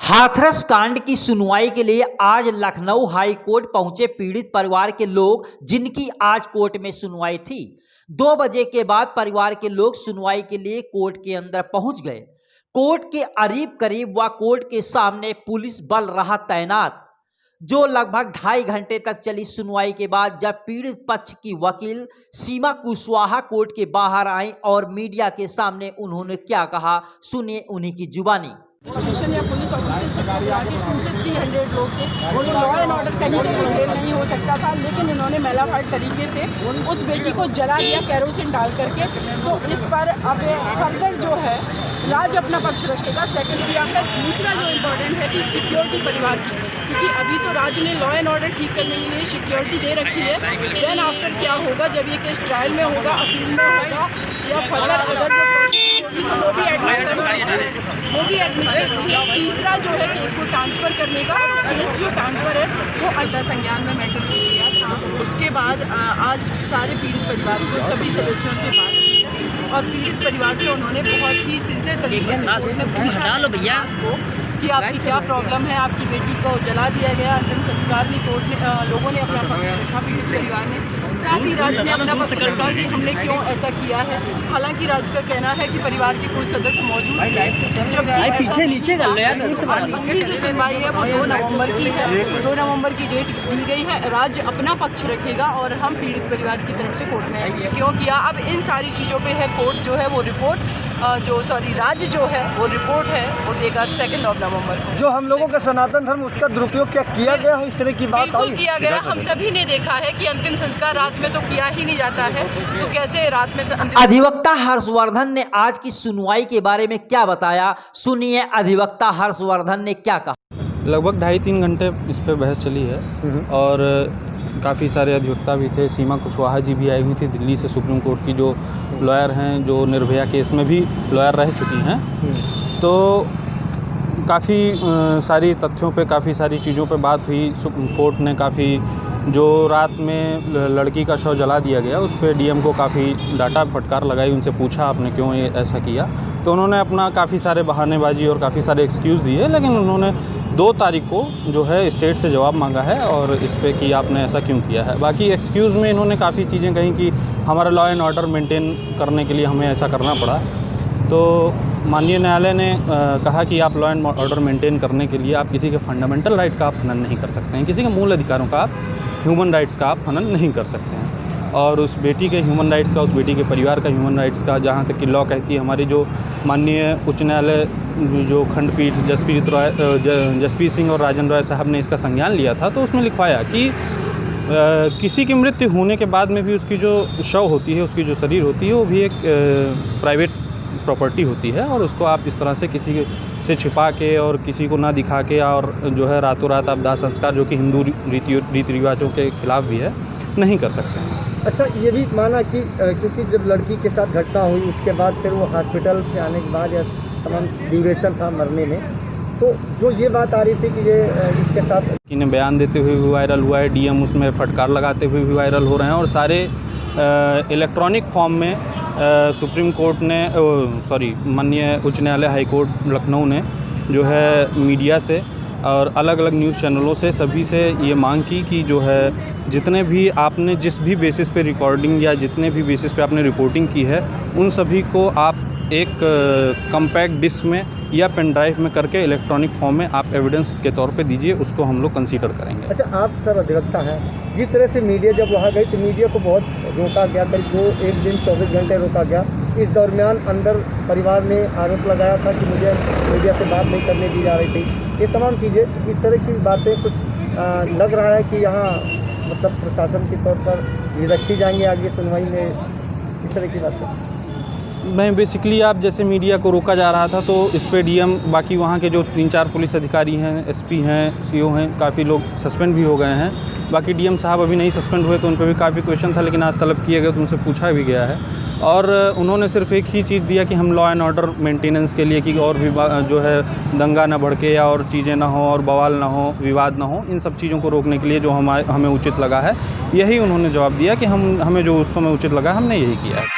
हाथरस कांड की सुनवाई के लिए आज लखनऊ हाई कोर्ट पहुंचे पीड़ित परिवार के लोग, जिनकी आज कोर्ट में सुनवाई थी। 2 बजे के बाद परिवार के लोग सुनवाई के लिए कोर्ट के अंदर पहुंच गए। कोर्ट के करीब व कोर्ट के सामने पुलिस बल रहा तैनात। जो लगभग 2.5 घंटे तक चली सुनवाई के बाद जब पीड़ित पक्ष की वकील सीमा कुशवाहा कोर्ट के बाहर आई और मीडिया के सामने उन्होंने क्या कहा, सुनिए उन्हीं की जुबानी। स्टेशन या पुलिस ऑफिसर से 2 से 300 लोग थे। वो लॉ एंड ऑर्डर कहीं से मेंटेन नहीं हो सकता था, लेकिन इन्होंने मेलाफाइट तरीके से उस बेटी को जला दिया कैरोसिन डाल करके। तो इस पर अब फर्दर जो है राज अपना पक्ष रखेगा। सेकंड या फिर दूसरा जो इम्पोर्टेंट है कि सिक्योरिटी परिवार की, क्योंकि अभी तो राज ने लॉ एंड ऑर्डर ठीक करने के लिए सिक्योरिटी दे रखी है। देन आफ्टर क्या होगा, जब ये केस ट्रायल में होगा, अपील में होगा या फर्दर अगर जो प्रोसीडिंग होगी तो वो भी एडमिट करनी है। तीसरा जो है केस को ट्रांसफ़र करने का, केस जो ट्रांसफ़र है वो अल्टा संज्ञान में मैटर किया था। उसके बाद आज सारे पीड़ित परिवार को सभी सदस्यों से बात की है और पीड़ित परिवार से उन्होंने बहुत ही सिंसियर तरीके से कोर्ट ने पूछा भैया को कि आपकी क्या प्रॉब्लम है। आपकी बेटी को जला दिया गया, अंतिम संस्कार नहीं, कोर्ट ने लोगों ने अपना पक्ष रखा, पीड़ित परिवार ने, साथ ही राज ने अपना पक्ष रखा कि हमने क्यों ऐसा किया है। हालांकि राज का कहना है कि परिवार के कुछ सदस्य मौजूद थे। जब पीछे नीचे अगली जो सुनवाई है वो 2 नवंबर की है। 2 नवंबर की डेट दी गई है। राज अपना पक्ष रखेगा और हम पीड़ित परिवार की तरफ से कोर्ट में क्यों किया। अब इन सारी चीज़ों पे है कोर्ट जो है वो रिपोर्ट राज जो है वो रिपोर्ट है वो देगा 2 नवंबर को। जो हम लोगों का सनातन धर्म उसका दुरुपयोग क्या किया गया है, इस तरह की बात बिल्कुल किया गया। हम सभी ने देखा है कि अंतिम संस्कार रात में तो किया ही नहीं जाता है, तो कैसे रात में अधिवक्ता हर्षवर्धन ने आज की सुनवाई के बारे में क्या बताया, सुनिए अधिवक्ता हर्षवर्धन ने क्या कहा। लगभग 2.5-3 घंटे इस पर बहस चली है और काफ़ी सारे अधिवक्ता भी थे। सीमा कुशवाहा जी भी आई हुई थी दिल्ली से, सुप्रीम कोर्ट की जो लॉयर हैं, जो निर्भया केस में भी लॉयर रह चुकी हैं। तो काफ़ी सारी तथ्यों पे, काफ़ी सारी चीज़ों पे बात हुई। कोर्ट ने काफ़ी जो रात में लड़की का शव जला दिया गया उस पर डीएम को काफ़ी डांटा, फटकार लगाई, उनसे पूछा आपने क्यों ये ऐसा किया। तो उन्होंने अपना काफ़ी सारे बहानेबाजी और काफ़ी सारे एक्सक्यूज़ दिए, लेकिन उन्होंने 2 तारीख को जो है स्टेट से जवाब मांगा है और इस पे कि आपने ऐसा क्यों किया है। बाकी एक्सक्यूज़ में इन्होंने काफ़ी चीज़ें कही कि हमारा लॉ एंड ऑर्डर मेंटेन करने के लिए हमें ऐसा करना पड़ा। तो माननीय न्यायालय ने कहा कि आप लॉ एंड ऑर्डर मेंटेन करने के लिए आप किसी के फंडामेंटल राइट का आप हनन नहीं कर सकते हैं, किसी के मूल अधिकारों का आप, ह्यूमन राइट्स का आप हनन नहीं कर सकते हैं। और उस बेटी के ह्यूमन राइट्स का, उस बेटी के परिवार का ह्यूमन राइट्स का, जहाँ तक कि लॉ कहती है, हमारी जो माननीय उच्च न्यायालय जो खंडपीठ जसप्रीत सिंह और राजन रॉय साहब ने इसका संज्ञान लिया था, तो उसमें लिखवाया कि किसी की मृत्यु होने के बाद में भी उसकी जो शव होती है, उसकी जो शरीर होती है, वो भी एक प्राइवेट प्रॉपर्टी होती है और उसको आप इस तरह से किसी से छिपा के और किसी को ना दिखा के और जो है रातों रात आप दाह संस्कार, जो कि हिंदू रीति रिवाजों के खिलाफ भी है, नहीं कर सकते हैं। अच्छा, ये भी माना कि क्योंकि जब लड़की के साथ घटना हुई उसके बाद फिर वो हॉस्पिटल से आने के बाद या तमाम ड्यूरेशन था मरने में, तो जो ये बात आ रही थी कि ये इसके साथ इन्हें बयान देते हुए भी वायरल हुआ है, डीएम उसमें फटकार लगाते हुए भी वायरल हो रहे हैं और सारे इलेक्ट्रॉनिक फॉर्म में सुप्रीम कोर्ट ने माननीय उच्च न्यायालय हाई कोर्ट लखनऊ ने जो है मीडिया से और अलग अलग न्यूज़ चैनलों से सभी से ये मांग की कि जो है जितने भी आपने जिस भी बेसिस पे रिकॉर्डिंग या जितने भी बेसिस पे आपने रिपोर्टिंग की है, उन सभी को आप एक कम्पैक्ट डिस्क में या पेन ड्राइव में करके इलेक्ट्रॉनिक फॉर्म में आप एविडेंस के तौर पे दीजिए, उसको हम लोग कंसीडर करेंगे। अच्छा, आप सर अधिवक्ता हैं, जिस तरह से मीडिया जब वहाँ गई तो मीडिया को बहुत रोका गया, करीब 1 दिन 24 घंटे रोका गया। इस दरमियान अंदर परिवार ने आरोप लगाया था कि मुझे मीडिया से बात नहीं करने दी जा रही थी। ये तमाम चीज़ें, इस तरह की बातें कुछ लग रहा है कि यहाँ मतलब प्रशासन के तौर पर ये रखी जाएंगी आगे सुनवाई में, इस तरह की बातें। मैं बेसिकली आप जैसे मीडिया को रोका जा रहा था तो इस पे डीएम, बाकी वहाँ के जो 3-4 पुलिस अधिकारी हैं, एसपी हैं, सीओ हैं, काफ़ी लोग सस्पेंड भी हो गए हैं। बाकी डीएम साहब अभी नहीं सस्पेंड हुए तो उन पर भी काफ़ी क्वेश्चन था, लेकिन आज तलब किए गए तो उनसे पूछा भी गया है और उन्होंने सिर्फ एक ही चीज़ दिया कि हम लॉ एंड ऑर्डर मेंटेनेंस के लिए कि और भी जो है दंगा ना भड़के या और चीज़ें ना हो और बवाल ना हो, विवाद ना हो, इन सब चीज़ों को रोकने के लिए जो हमें उचित लगा है, यही उन्होंने जवाब दिया कि हमें जो उस समय उचित लगा हमने यही किया है।